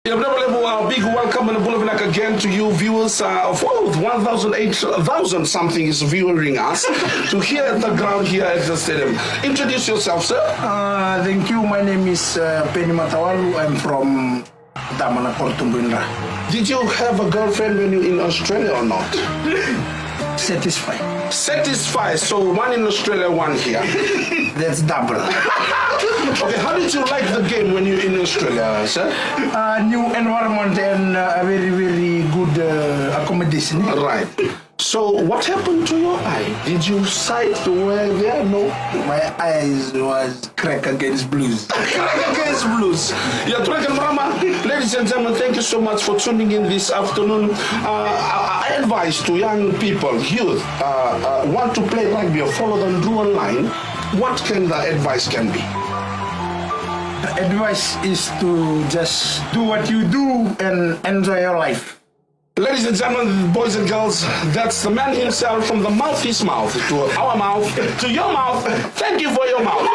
A big welcome and a again to you viewers of 1,000 something is viewing us to here at the ground here at the stadium. Introduce yourself, sir. Thank you. My name is Peni Matawalu. I'm from Damana, Portumbundra. Did you have a girlfriend when you were in Australia or not? Satisfied. Satisfied. So one in Australia, one here. That's double. Okay, how did you like the game when you were in Australia, sir? New environment and a very, very good accommodation. Right. So what happened to your eye? Did you sight where there? No. My eyes was crack against blues. Crack against blues. Yeah, ladies and gentlemen, thank you so much for tuning in this afternoon. I advise to young people, youth, want to play rugby or follow the Drew line. What can the advice can be? The advice is to just do what you do and enjoy your life. Ladies and gentlemen, boys and girls, that's the man himself, from the mouth, his mouth, to our mouth, to your mouth. Thank you for your mouth.